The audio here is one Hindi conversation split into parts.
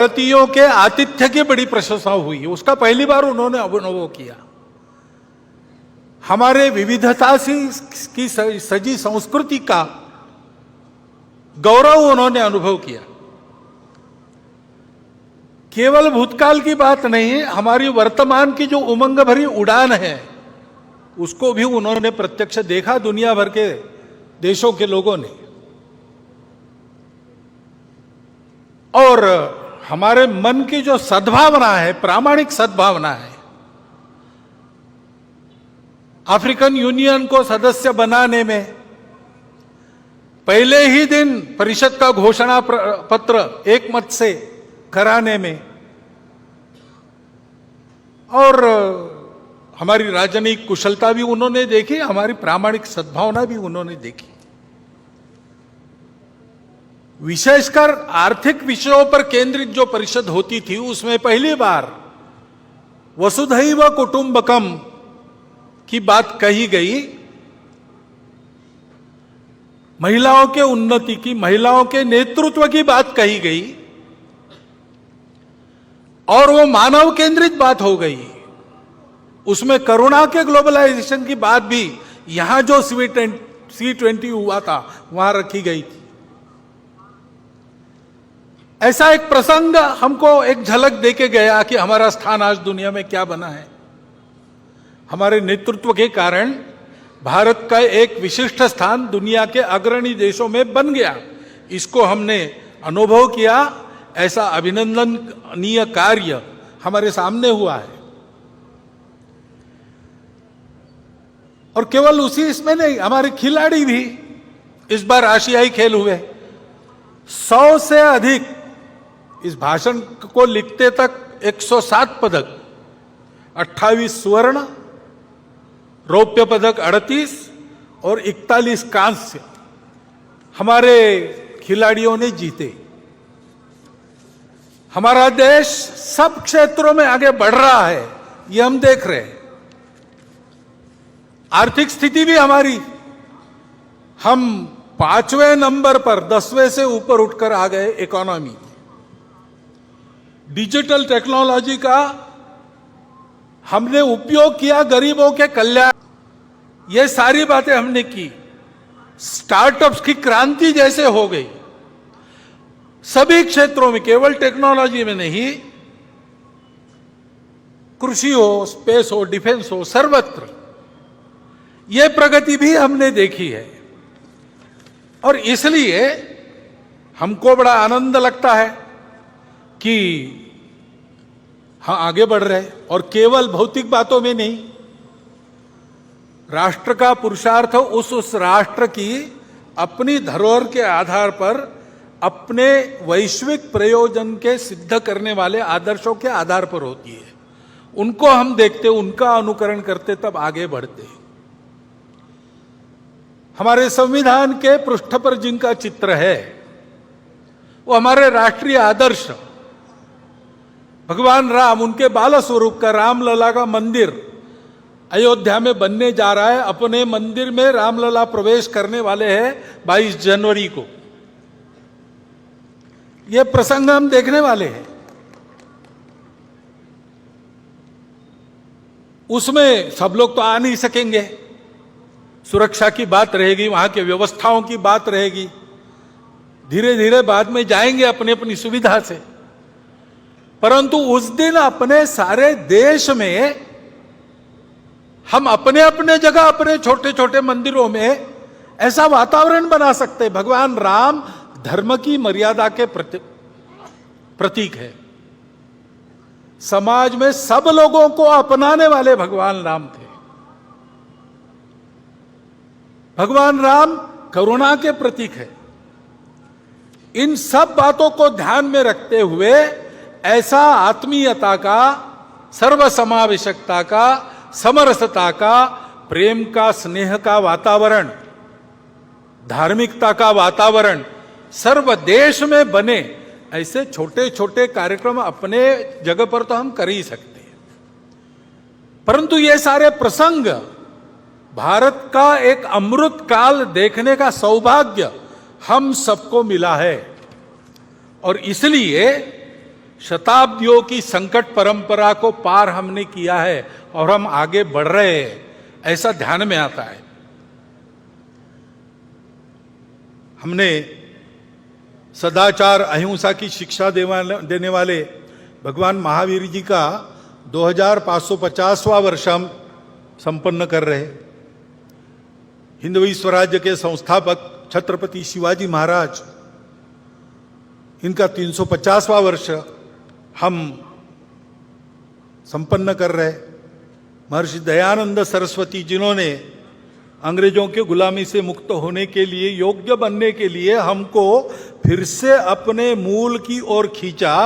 भारतीयों के आतिथ्य की बड़ी प्रशंसा हुई, उसका पहली बार उन्होंने अनुभव किया। हमारे विविधता से की सजी संस्कृति का गौरव उन्होंने अनुभव किया। केवल भूतकाल की बात नहीं, हमारी वर्तमान की जो उमंग भरी उड़ान है उसको भी उन्होंने प्रत्यक्ष देखा, दुनिया भर के देशों के लोगों ने। और हमारे मन की जो सद्भावना है, प्रामाणिक सद्भावना है, अफ्रीकन यूनियन को सदस्य बनाने में पहले ही दिन परिषद का घोषणा पत्र एक मत से कराने में, और हमारी राजनीतिक कुशलता भी उन्होंने देखी, हमारी प्रामाणिक सद्भावना भी उन्होंने देखी। विशेषकर आर्थिक विषयों पर केंद्रित जो परिषद होती थी उसमें पहली बार वसुधैव कुटुंबकम की बात कही गई। महिलाओं के उन्नति की, महिलाओं के नेतृत्व की बात कही गई और वो मानव केंद्रित बात हो गई। उसमें करुणा के ग्लोबलाइजेशन की बात भी यहां जो C20 हुआ था वहां रखी गई थी। ऐसा एक प्रसंग हमको एक झलक देके गया कि हमारा स्थान आज दुनिया में क्या बना है। हमारे नेतृत्व के कारण भारत का एक विशिष्ट स्थान दुनिया के अग्रणी देशों में बन गया। इसको हमने अनुभव किया। ऐसा अभिनंदनीय कार्य हमारे सामने हुआ है। और केवल उसी इसमें नहीं, हमारे खिलाड़ी भी इस बार आशियाई खेल हुए। 100 से अधिक, इस भाषण को लिखते तक 107 पदक, 28 स्वर्ण, रौप्य पदक 38 और 41 कांस्य हमारे खिलाड़ियों ने जीते। हमारा देश सब क्षेत्रों में आगे बढ़ रहा है, ये हम देख रहे हैं। आर्थिक स्थिति भी हमारी, हम 5वें नंबर पर 10वें से ऊपर उठकर आ गए इकोनॉमी। डिजिटल टेक्नोलॉजी का हमने उपयोग किया गरीबों के कल्याण, ये सारी बातें हमने की। स्टार्टअप्स की क्रांति जैसे हो गई सभी क्षेत्रों में, केवल टेक्नोलॉजी में नहीं, कृषि हो, स्पेस हो, डिफेंस हो, सर्वत्र यह प्रगति भी हमने देखी है। और इसलिए हमको बड़ा आनंद लगता है कि हाँ, आगे बढ़ रहे हैं। और केवल भौतिक बातों में नहीं, राष्ट्र का पुरुषार्थ उस राष्ट्र की अपनी धरोहर के आधार पर अपने वैश्विक प्रयोजन के सिद्ध करने वाले आदर्शों के आधार पर होती है। उनको हम देखते, उनका अनुकरण करते, तब आगे बढ़ते। हमारे संविधान के पृष्ठ पर जिनका चित्र है वो हमारे राष्ट्रीय आदर्श भगवान राम, उनके बाल स्वरूप का रामलला का मंदिर अयोध्या में बनने जा रहा है। अपने मंदिर में रामलला प्रवेश करने वाले हैं 22 जनवरी को। यह प्रसंग हम देखने वाले हैं। उसमें सब लोग तो आ नहीं सकेंगे, सुरक्षा की बात रहेगी, वहां के व्यवस्थाओं की बात रहेगी। धीरे धीरे बाद में जाएंगे अपनी अपनी सुविधा से। परंतु उस दिन अपने सारे देश में हम अपने अपने जगह, अपने छोटे छोटे मंदिरों में ऐसा वातावरण बना सकते हैं। भगवान राम धर्म की मर्यादा के प्रतीक है। समाज में सब लोगों को अपनाने वाले भगवान राम थे। भगवान राम करुणा के प्रतीक है। इन सब बातों को ध्यान में रखते हुए ऐसा आत्मीयता का, सर्वसमावेशकता का, समरसता का, प्रेम का, स्नेह का वातावरण, धार्मिकता का वातावरण सर्व देश में बने, ऐसे छोटे छोटे कार्यक्रम अपने जगह पर तो हम कर ही सकते हैं। परंतु ये सारे प्रसंग भारत का एक अमृत काल देखने का सौभाग्य हम सबको मिला है। और इसलिए शताब्दियों की संकट परंपरा को पार हमने किया है और हम आगे बढ़ रहे हैं, ऐसा ध्यान में आता है। हमने सदाचार अहिंसा की शिक्षा देने वाले भगवान महावीर जी का 2550वां वर्ष हम संपन्न कर रहे हैं। हिंदवी स्वराज्य के संस्थापक छत्रपति शिवाजी महाराज, इनका 350वां वर्ष हम संपन्न कर रहे। महर्षि दयानंद सरस्वती, जिन्होंने अंग्रेजों के गुलामी से मुक्त होने के लिए, योग्य बनने के लिए हमको फिर से अपने मूल की ओर खींचा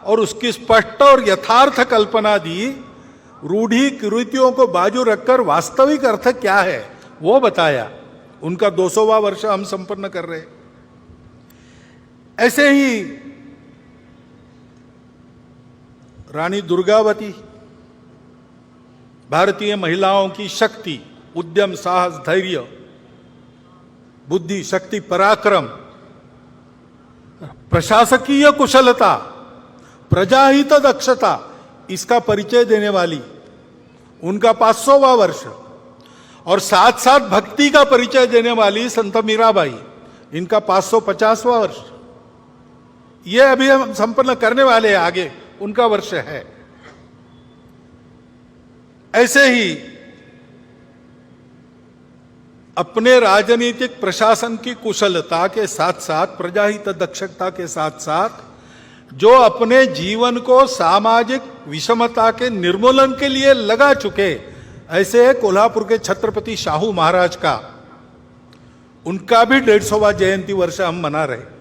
और उसकी स्पष्ट और यथार्थ कल्पना दी, रूढ़ी कुरीतियों को बाजू रखकर वास्तविक अर्थ क्या है वो बताया। उनका 200वां वर्ष हम संपन्न कर रहे। ऐसे ही रानी दुर्गावती, भारतीय महिलाओं की शक्ति, उद्यम, साहस, धैर्य, बुद्धि, शक्ति, पराक्रम, प्रशासकीय कुशलता, प्रजाहित दक्षता, इसका परिचय देने वाली, उनका 500वां वर्ष। और साथ साथ भक्ति का परिचय देने वाली संत मीराबाई, इनका 550वां वर्ष। ये अभी हम संपन्न करने वाले हैं, आगे उनका वर्ष है। ऐसे ही अपने राजनीतिक प्रशासन की कुशलता के साथ साथ, प्रजाहित दक्षता के साथ साथ, जो अपने जीवन को सामाजिक विषमता के निर्मूलन के लिए लगा चुके, ऐसे कोल्हापुर के छत्रपति शाहू महाराज का, उनका भी 150वां जयंती वर्ष हम मना रहे।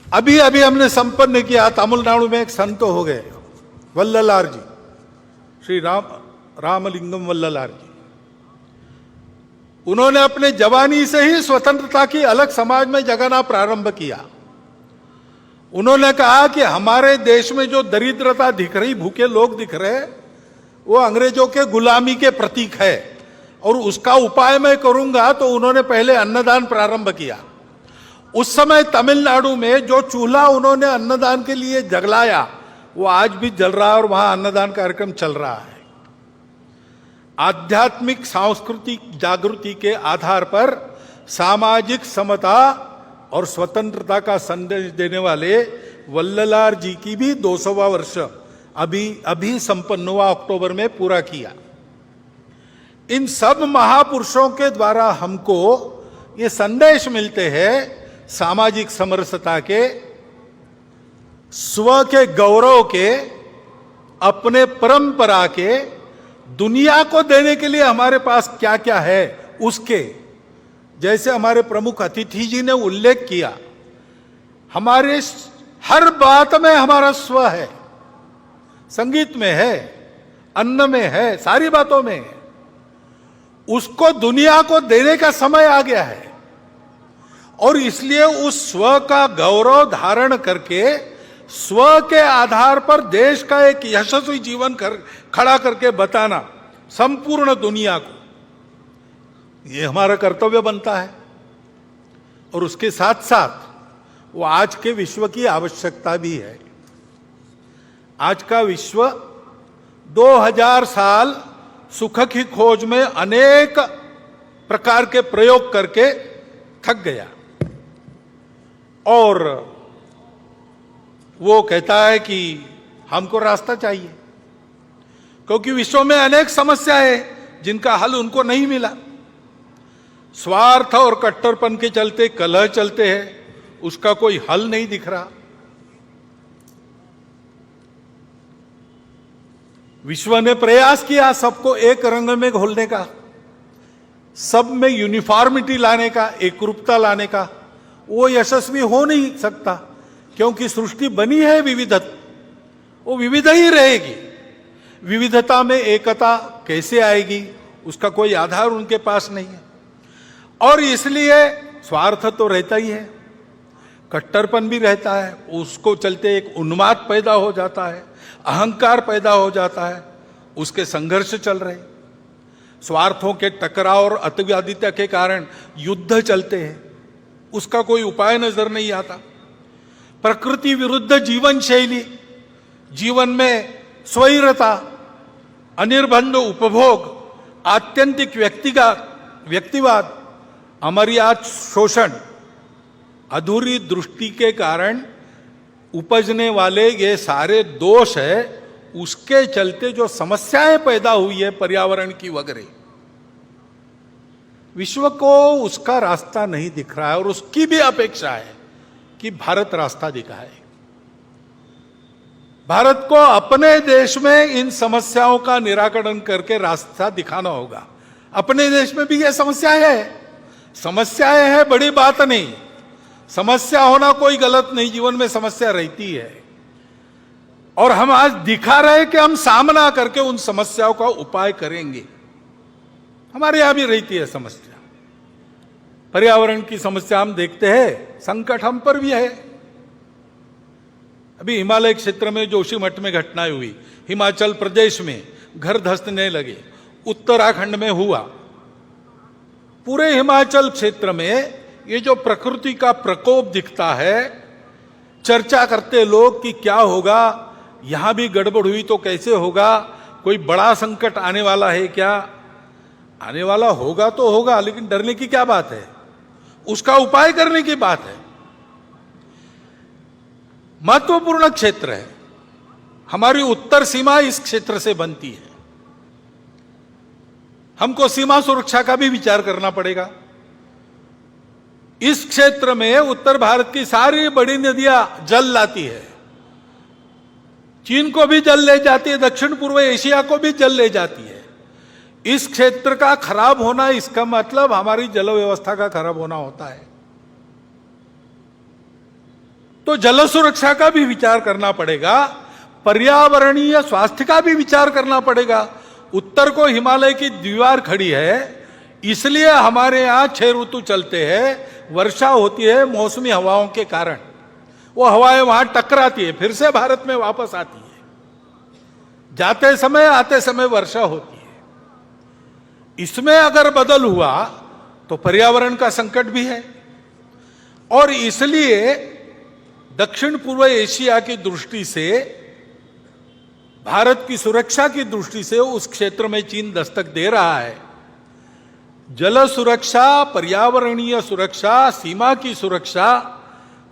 अभी अभी हमने संपन्न किया, तमिलनाडु में एक संत हो गए, वल्ललार जी, श्री रामलिंगम वल्ललार जी। उन्होंने अपने जवानी से ही स्वतंत्रता की अलग समाज में जगाना प्रारंभ किया। उन्होंने कहा कि हमारे देश में जो दरिद्रता दिख रही, भूखे लोग दिख रहे, वो अंग्रेजों के गुलामी के प्रतीक है और उसका उपाय मैं करूंगा। तो उन्होंने पहले अन्नदान प्रारंभ किया। उस समय तमिलनाडु में जो चूल्हा उन्होंने अन्नदान के लिए जलाया, वो आज भी जल रहा है और वहां अन्नदान कार्यक्रम चल रहा है। आध्यात्मिक सांस्कृतिक जागृति के आधार पर सामाजिक समता और स्वतंत्रता का संदेश देने वाले वल्ललार जी की भी 200वां वर्ष अभी संपन्न हुआ, अक्टूबर में पूरा किया। इन सब महापुरुषों के द्वारा हमको ये संदेश मिलते हैं सामाजिक समरसता के, स्व के गौरव के, अपने परंपरा के, दुनिया को देने के लिए हमारे पास क्या क्या है उसके। जैसे हमारे प्रमुख अतिथि जी ने उल्लेख किया, हमारे हर बात में हमारा स्व है, संगीत में है, अन्न में है, सारी बातों में है। उसको दुनिया को देने का समय आ गया है और इसलिए उस स्व का गौरव धारण करके, स्व के आधार पर देश का एक यशस्वी जीवन खड़ा करके बताना संपूर्ण दुनिया को, ये हमारा कर्तव्य बनता है। और उसके साथ साथ वो आज के विश्व की आवश्यकता भी है। आज का विश्व 2000 साल सुख की खोज में अनेक प्रकार के प्रयोग करके थक गया और वो कहता है कि हमको रास्ता चाहिए, क्योंकि विश्व में अनेक समस्याएं जिनका हल उनको नहीं मिला। स्वार्थ और कट्टरपन के चलते कलह चलते हैं, उसका कोई हल नहीं दिख रहा। विश्व ने प्रयास किया सबको एक रंग में घोलने का, सब में यूनिफॉर्मिटी लाने का, एकरूपता लाने का। वो यशस्वी हो नहीं सकता, क्योंकि सृष्टि बनी है विविधता, वो विविध ही रहेगी। विविधता में एकता कैसे आएगी, उसका कोई आधार उनके पास नहीं है। और इसलिए स्वार्थ तो रहता ही है, कट्टरपन भी रहता है, उसको चलते एक उन्माद पैदा हो जाता है, अहंकार पैदा हो जाता है, उसके संघर्ष चल रहे। स्वार्थों के टकराव और अतिवादिता के कारण युद्ध चलते हैं, उसका कोई उपाय नजर नहीं आता। प्रकृति विरुद्ध जीवन शैली, जीवन में स्वैरता, अनिर्बंध उपभोग, आत्यंतिक व्यक्तिवाद, अमर्याद शोषण, अधूरी दृष्टि के कारण उपजने वाले ये सारे दोष है, उसके चलते जो समस्याएं पैदा हुई है पर्यावरण की वगैरह, विश्व को उसका रास्ता नहीं दिख रहा है और उसकी भी अपेक्षा है कि भारत रास्ता दिखाए। भारत को अपने देश में इन समस्याओं का निराकरण करके रास्ता दिखाना होगा। अपने देश में भी ये समस्याएं हैं, बड़ी बात नहीं, समस्या होना कोई गलत नहीं, जीवन में समस्या रहती है और हम आज दिखा रहे कि हम सामना करके उन समस्याओं का उपाय करेंगे। हमारे यहां भी रहती है समस्या, पर्यावरण की समस्या हम देखते हैं, संकट हम पर भी है। अभी हिमालय क्षेत्र में जोशीमठ में घटनाएं हुई, हिमाचल प्रदेश में घर धंसने लगे, उत्तराखंड में हुआ, पूरे हिमाचल क्षेत्र में ये जो प्रकृति का प्रकोप दिखता है, चर्चा करते लोग कि क्या होगा, यहां भी गड़बड़ हुई तो कैसे होगा, कोई बड़ा संकट आने वाला है क्या? आने वाला होगा तो होगा, लेकिन डरने की क्या बात है, उसका उपाय करने की बात है। महत्वपूर्ण क्षेत्र है, हमारी उत्तर सीमा इस क्षेत्र से बनती है, हमको सीमा सुरक्षा का भी विचार करना पड़ेगा। इस क्षेत्र में उत्तर भारत की सारी बड़ी नदियां जल लाती है, चीन को भी जल ले जाती है, दक्षिण पूर्व एशिया को भी जल ले जाती है। इस क्षेत्र का खराब होना, इसका मतलब हमारी जल व्यवस्था का खराब होना होता है। तो जल सुरक्षा का भी विचार करना पड़ेगा, पर्यावरणीय स्वास्थ्य का भी विचार करना पड़ेगा। उत्तर को हिमालय की दीवार खड़ी है, इसलिए हमारे यहां 6 ऋतु चलते हैं, वर्षा होती है मौसमी हवाओं के कारण, वो हवाएं वहां टकराती है, फिर से भारत में वापस आती है, जाते समय आते समय वर्षा होती है। इसमें अगर बदल हुआ तो पर्यावरण का संकट भी है और इसलिए दक्षिण पूर्व एशिया की दृष्टि से, भारत की सुरक्षा की दृष्टि से उस क्षेत्र में चीन दस्तक दे रहा है। जल सुरक्षा, पर्यावरणीय सुरक्षा, सीमा की सुरक्षा,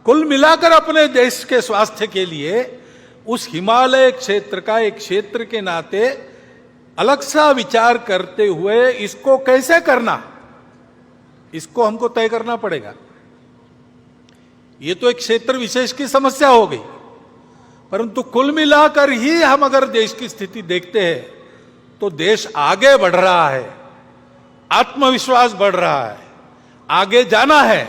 कुल मिलाकर अपने देश के स्वास्थ्य के लिए उस हिमालय क्षेत्र का एक क्षेत्र के नाते अलग सा विचार करते हुए इसको कैसे करना, इसको हमको तय करना पड़ेगा। ये तो एक क्षेत्र विशेष की समस्या हो गई, परंतु कुल मिलाकर ही हम अगर देश की स्थिति देखते हैं तो देश आगे बढ़ रहा है, आत्मविश्वास बढ़ रहा है, आगे जाना है,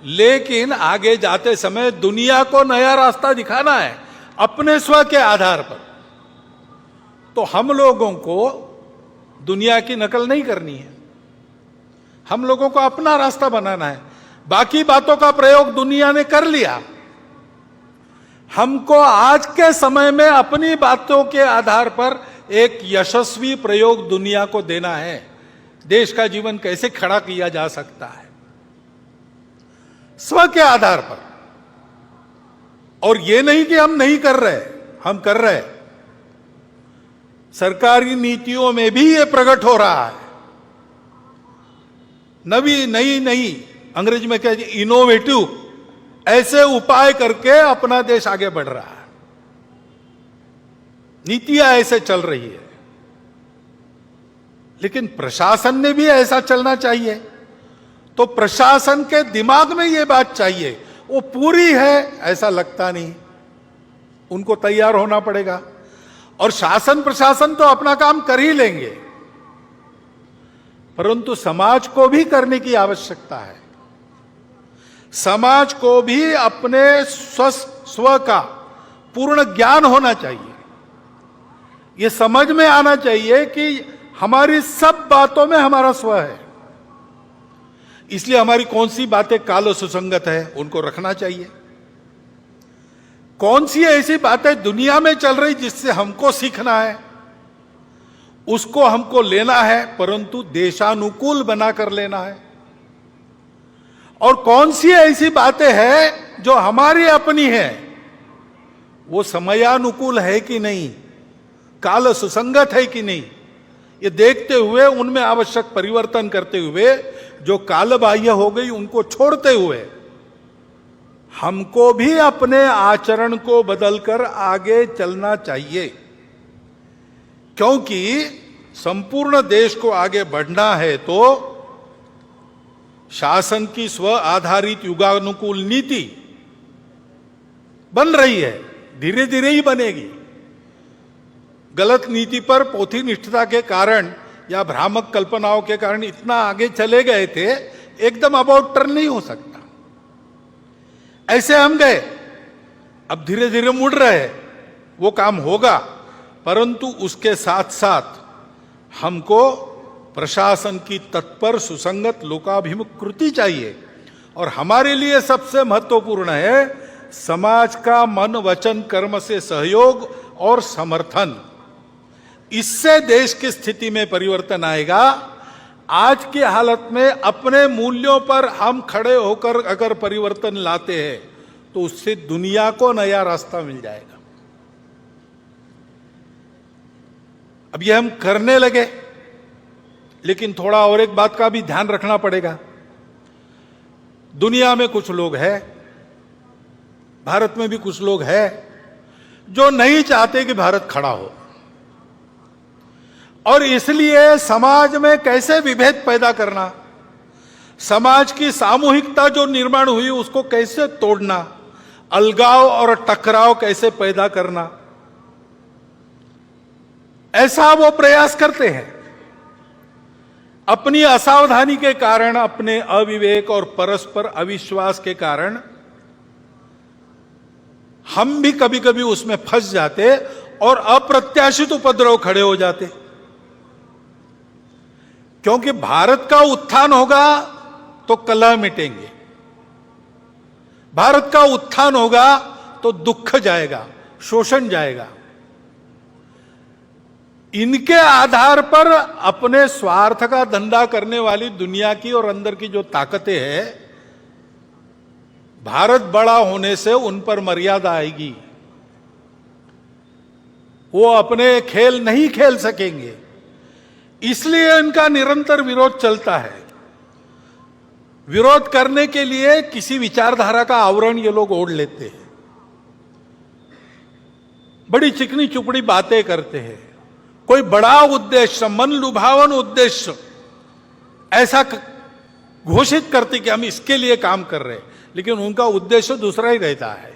लेकिन आगे जाते समय दुनिया को नया रास्ता दिखाना है अपने स्व के आधार पर। तो हम लोगों को दुनिया की नकल नहीं करनी है, हम लोगों को अपना रास्ता बनाना है। बाकी बातों का प्रयोग दुनिया ने कर लिया, हमको आज के समय में अपनी बातों के आधार पर एक यशस्वी प्रयोग दुनिया को देना है। देश का जीवन कैसे खड़ा किया जा सकता है स्व के आधार पर, और यह नहीं कि हम नहीं कर रहे, हम कर रहे। सरकारी नीतियों में भी यह प्रकट हो रहा है, नई अंग्रेजी में कहते हैं इनोवेटिव, ऐसे उपाय करके अपना देश आगे बढ़ रहा है, नीतियां ऐसे चल रही है। लेकिन प्रशासन ने भी ऐसा चलना चाहिए, तो प्रशासन के दिमाग में यह बात चाहिए, वो पूरी है ऐसा लगता नहीं, उनको तैयार होना पड़ेगा। और शासन प्रशासन तो अपना काम कर ही लेंगे, परंतु समाज को भी करने की आवश्यकता है। समाज को भी अपने स्व का पूर्ण ज्ञान होना चाहिए, यह समझ में आना चाहिए कि हमारी सब बातों में हमारा स्व है, इसलिए हमारी कौन सी बातें काल सुसंगत है उनको रखना चाहिए, कौन सी ऐसी बातें दुनिया में चल रही जिससे हमको सीखना है उसको हमको लेना है, परंतु देशानुकूल बनाकर लेना है, और कौन सी ऐसी बातें हैं जो हमारी अपनी है वो समयानुकूल है कि नहीं, काल सुसंगत है कि नहीं, ये देखते हुए उनमें आवश्यक परिवर्तन करते हुए जो कालबाह्य हो गई उनको छोड़ते हुए हमको भी अपने आचरण को बदलकर आगे चलना चाहिए। क्योंकि संपूर्ण देश को आगे बढ़ना है तो शासन की स्व आधारित युगानुकूल नीति बन रही है, धीरे धीरे ही बनेगी। गलत नीति पर पोथी निष्ठता के कारण या भ्रामक कल्पनाओं के कारण इतना आगे चले गए थे, एकदम अबाउट टर्न नहीं हो सकता। ऐसे हम गए, अब धीरे धीरे मुड़ रहे हैं, वो काम होगा, परंतु उसके साथ साथ हमको प्रशासन की तत्पर सुसंगत लोकाभिमुख कृति चाहिए। और हमारे लिए सबसे महत्वपूर्ण है समाज का मन वचन कर्म से सहयोग और समर्थन। इससे देश की स्थिति में परिवर्तन आएगा। आज की हालत में अपने मूल्यों पर हम खड़े होकर अगर परिवर्तन लाते हैं तो उससे दुनिया को नया रास्ता मिल जाएगा। अब ये हम करने लगे, लेकिन थोड़ा और एक बात का भी ध्यान रखना पड़ेगा। दुनिया में कुछ लोग हैं, भारत में भी कुछ लोग हैं जो नहीं चाहते कि भारत खड़ा हो, और इसलिए समाज में कैसे विभेद पैदा करना, समाज की सामूहिकता जो निर्माण हुई उसको कैसे तोड़ना, अलगाव और टकराव कैसे पैदा करना, ऐसा वो प्रयास करते हैं। अपनी असावधानी के कारण, अपने अविवेक और परस्पर अविश्वास के कारण हम भी कभी कभी उसमें फंस जाते और अप्रत्याशित उपद्रव खड़े हो जाते। क्योंकि भारत का उत्थान होगा तो कलह मिटेंगे, भारत का उत्थान होगा तो दुख जाएगा, शोषण जाएगा। इनके आधार पर अपने स्वार्थ का धंधा करने वाली दुनिया की और अंदर की जो ताकतें हैं, भारत बड़ा होने से उन पर मर्यादा आएगी, वो अपने खेल नहीं खेल सकेंगे। इसलिए इनका निरंतर विरोध चलता है। विरोध करने के लिए किसी विचारधारा का आवरण ये लोग ओढ़ लेते हैं, बड़ी चिकनी चुपड़ी बातें करते हैं, कोई बड़ा उद्देश्य, मन लुभावन उद्देश्य ऐसा घोषित करते कि हम इसके लिए काम कर रहे हैं, लेकिन उनका उद्देश्य दूसरा ही रहता है,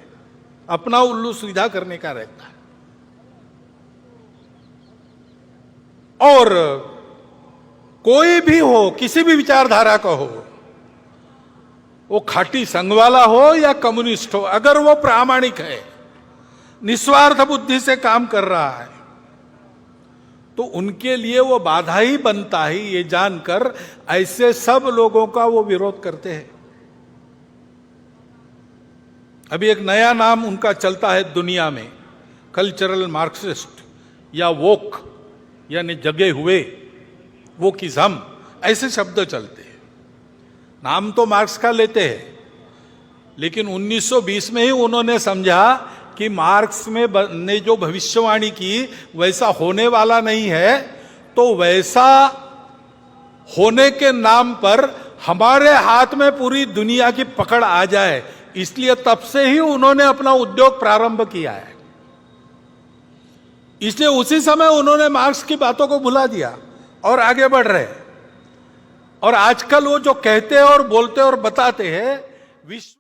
अपना उल्लू सीधा करने का रहता है। और कोई भी हो, किसी भी विचारधारा का हो, वो खाटी संघ वाला हो या कम्युनिस्ट हो, अगर वो प्रामाणिक है, निस्वार्थ बुद्धि से काम कर रहा है, तो उनके लिए वो बाधा ही बनता है। ये जानकर ऐसे सब लोगों का वो विरोध करते हैं। अभी एक नया नाम उनका चलता है दुनिया में, कल्चरल मार्क्सिस्ट या वोक, यानी जगे हुए, वोकिज्म, ऐसे शब्द चलते हैं। नाम तो मार्क्स का लेते हैं, लेकिन 1920 में ही उन्होंने समझा कि मार्क्स में ने जो भविष्यवाणी की वैसा होने वाला नहीं है, तो वैसा होने के नाम पर हमारे हाथ में पूरी दुनिया की पकड़ आ जाए, इसलिए तब से ही उन्होंने अपना उद्योग प्रारंभ किया है। इसलिए उसी समय उन्होंने मार्क्स की बातों को भुला दिया और आगे बढ़ रहे। और आजकल वो जो कहते हैं और बोलते और बताते हैं, विश्व